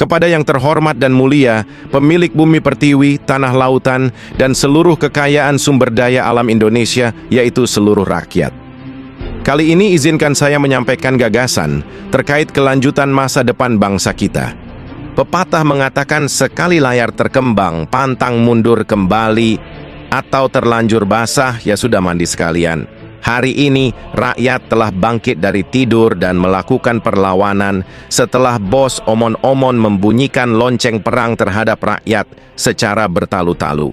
Kepada yang terhormat dan mulia, pemilik bumi pertiwi, tanah lautan, dan seluruh kekayaan sumber daya alam Indonesia, yaitu seluruh rakyat. Kali ini izinkan saya menyampaikan gagasan terkait kelanjutan masa depan bangsa kita. Pepatah mengatakan sekali layar terkembang, pantang mundur kembali, atau terlanjur basah, ya sudah mandi sekalian. Hari ini, rakyat telah bangkit dari tidur dan melakukan perlawanan setelah bos omon-omon membunyikan lonceng perang terhadap rakyat secara bertalu-talu.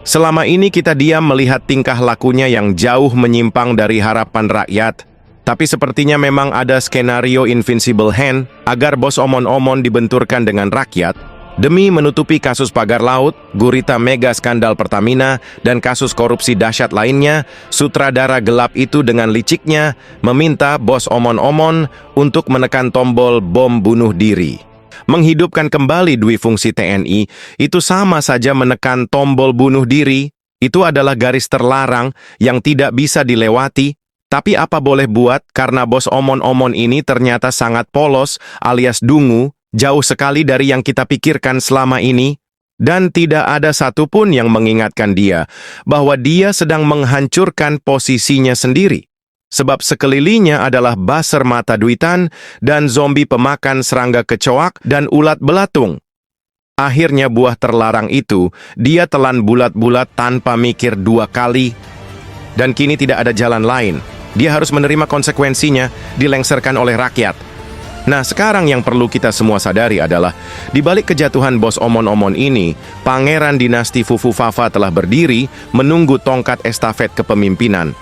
Selama ini kita diam melihat tingkah lakunya yang jauh menyimpang dari harapan rakyat, tapi sepertinya memang ada skenario invincible hand agar bos omon-omon dibenturkan dengan rakyat, demi menutupi kasus pagar laut, gurita mega skandal Pertamina, dan kasus korupsi dahsyat lainnya, sutradara gelap itu dengan liciknya meminta bos omon-omon untuk menekan tombol bom bunuh diri. Menghidupkan kembali dui fungsi TNI, itu sama saja menekan tombol bunuh diri. Itu adalah garis terlarang yang tidak bisa dilewati. Tapi apa boleh buat karena bos omon-omon ini ternyata sangat polos alias dungu, jauh sekali dari yang kita pikirkan selama ini, dan tidak ada satupun yang mengingatkan dia bahwa dia sedang menghancurkan posisinya sendiri. Sebab sekelilingnya adalah baser mata duitan dan zombie pemakan serangga kecoak dan ulat belatung. Akhirnya buah terlarang itu, dia telan bulat-bulat tanpa mikir dua kali, dan kini tidak ada jalan lain. Dia harus menerima konsekuensinya, dilengserkan oleh rakyat. Nah, sekarang yang perlu kita semua sadari adalah, di balik kejatuhan bos omon-omon ini, Pangeran Dinasti Fufu Fafa telah berdiri menunggu tongkat estafet kepemimpinan.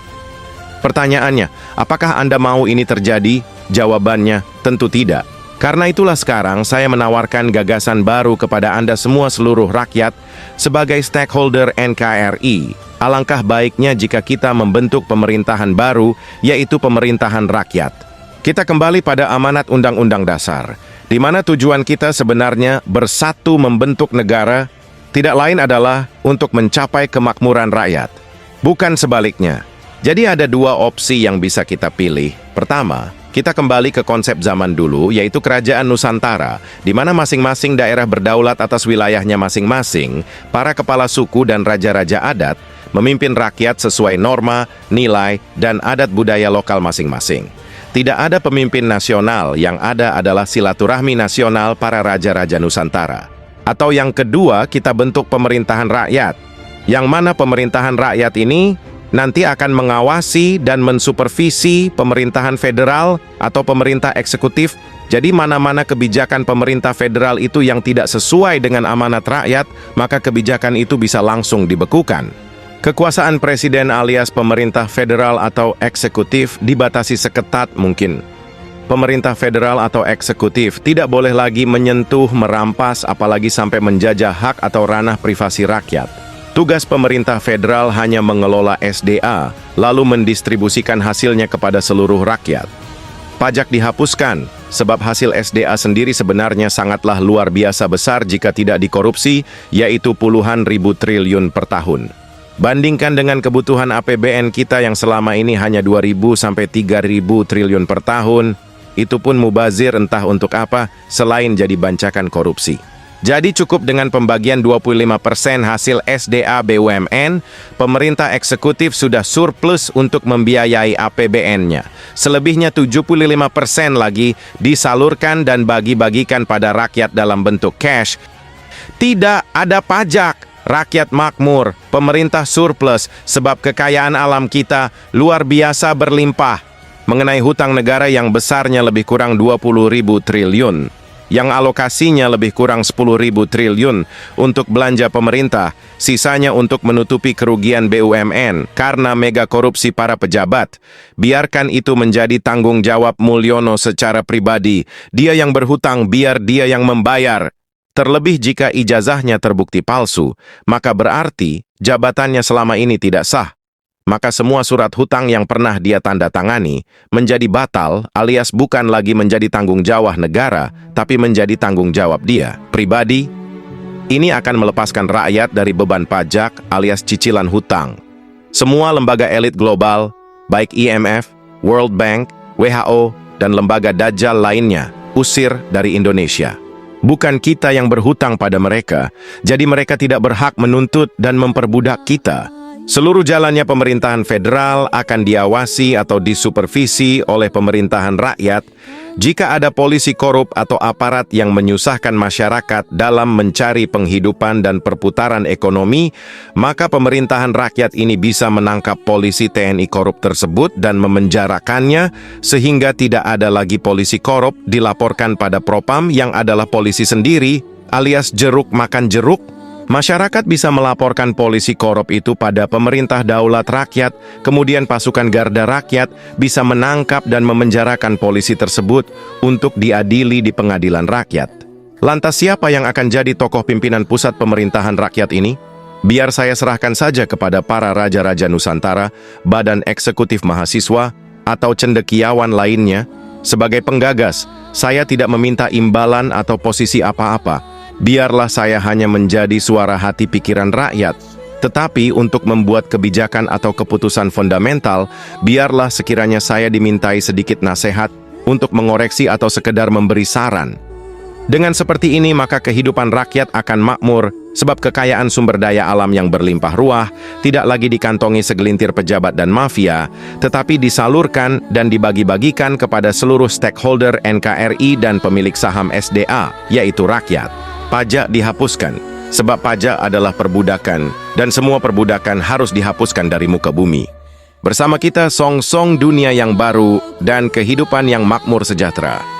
Pertanyaannya, apakah Anda mau ini terjadi? Jawabannya, tentu tidak. Karena itulah sekarang saya menawarkan gagasan baru kepada Anda semua seluruh rakyat sebagai stakeholder NKRI. Alangkah baiknya jika kita membentuk pemerintahan baru, yaitu pemerintahan rakyat. Kita kembali pada amanat Undang-Undang Dasar, di mana tujuan kita sebenarnya bersatu membentuk negara, tidak lain adalah untuk mencapai kemakmuran rakyat. Bukan sebaliknya. Jadi ada dua opsi yang bisa kita pilih. Pertama, kita kembali ke konsep zaman dulu, yaitu Kerajaan Nusantara, di mana masing-masing daerah berdaulat atas wilayahnya masing-masing, para kepala suku dan raja-raja adat memimpin rakyat sesuai norma, nilai, dan adat budaya lokal masing-masing. Tidak ada pemimpin nasional, yang ada adalah silaturahmi nasional para raja-raja Nusantara. Atau yang kedua, kita bentuk pemerintahan rakyat, yang mana pemerintahan rakyat ini nanti akan mengawasi dan mensupervisi pemerintahan federal atau pemerintah eksekutif. Jadi mana-mana kebijakan pemerintah federal itu yang tidak sesuai dengan amanat rakyat, maka kebijakan itu bisa langsung dibekukan. Kekuasaan presiden alias pemerintah federal atau eksekutif dibatasi seketat mungkin. Pemerintah federal atau eksekutif tidak boleh lagi menyentuh, merampas, apalagi sampai menjajah hak atau ranah privasi rakyat. Tugas pemerintah federal hanya mengelola SDA, lalu mendistribusikan hasilnya kepada seluruh rakyat. Pajak dihapuskan, sebab hasil SDA sendiri sebenarnya sangatlah luar biasa besar jika tidak dikorupsi, yaitu puluhan ribu triliun per tahun. Bandingkan dengan kebutuhan APBN kita yang selama ini hanya 2.000 sampai 3.000 triliun per tahun, itu pun mubazir entah untuk apa selain jadi bancakan korupsi. Jadi cukup dengan pembagian 25% hasil SDA BUMN, pemerintah eksekutif sudah surplus untuk membiayai APBN-nya. Selebihnya 75% lagi disalurkan dan bagi-bagikan pada rakyat dalam bentuk cash. Tidak ada pajak. Rakyat makmur, pemerintah surplus, sebab kekayaan alam kita luar biasa berlimpah. Mengenai hutang negara yang besarnya lebih kurang 20.000 triliun, yang alokasinya lebih kurang 10.000 triliun untuk belanja pemerintah, sisanya untuk menutupi kerugian BUMN karena mega korupsi para pejabat. Biarkan itu menjadi tanggung jawab Mulyono secara pribadi. Dia yang berhutang, biar dia yang membayar. Terlebih jika ijazahnya terbukti palsu, maka berarti jabatannya selama ini tidak sah. Maka semua surat hutang yang pernah dia tanda tangani menjadi batal alias bukan lagi menjadi tanggung jawab negara, tapi menjadi tanggung jawab dia pribadi. Ini akan melepaskan rakyat dari beban pajak alias cicilan hutang. Semua lembaga elit global, baik IMF, World Bank, WHO, dan lembaga dajjal lainnya, usir dari Indonesia. bukan kita yang berhutang pada mereka. Jadi mereka tidak berhak menuntut dan memperbudak kita. Seluruh jalannya pemerintahan federal akan diawasi atau disupervisi oleh pemerintahan rakyat. Jika ada polisi korup atau aparat yang menyusahkan masyarakat dalam mencari penghidupan dan perputaran ekonomi, maka pemerintahan rakyat ini bisa menangkap polisi TNI korup tersebut dan memenjarakannya, sehingga tidak ada lagi polisi korup dilaporkan pada Propam yang adalah polisi sendiri, alias jeruk makan jeruk. Masyarakat bisa melaporkan polisi korup itu pada pemerintah daulat rakyat, kemudian pasukan garda rakyat bisa menangkap dan memenjarakan polisi tersebut untuk diadili di pengadilan rakyat. Lantas siapa yang akan jadi tokoh pimpinan pusat pemerintahan rakyat ini? Biar saya serahkan saja kepada para raja-raja Nusantara, badan eksekutif mahasiswa, atau cendekiawan lainnya. Sebagai penggagas, saya tidak meminta imbalan atau posisi apa-apa. Biarlah saya hanya menjadi suara hati pikiran rakyat. Tetapi untuk membuat kebijakan atau keputusan fundamental, biarlah sekiranya saya dimintai sedikit nasihat untuk mengoreksi atau sekedar memberi saran. Dengan seperti ini maka kehidupan rakyat akan makmur, sebab kekayaan sumber daya alam yang berlimpah ruah tidak lagi dikantongi segelintir pejabat dan mafia, tetapi disalurkan dan dibagi-bagikan kepada seluruh stakeholder NKRI dan pemilik saham SDA, yaitu rakyat. Pajak dihapuskan, sebab pajak adalah perbudakan, dan semua perbudakan harus dihapuskan dari muka bumi. Bersama kita song-song dunia yang baru dan kehidupan yang makmur sejahtera.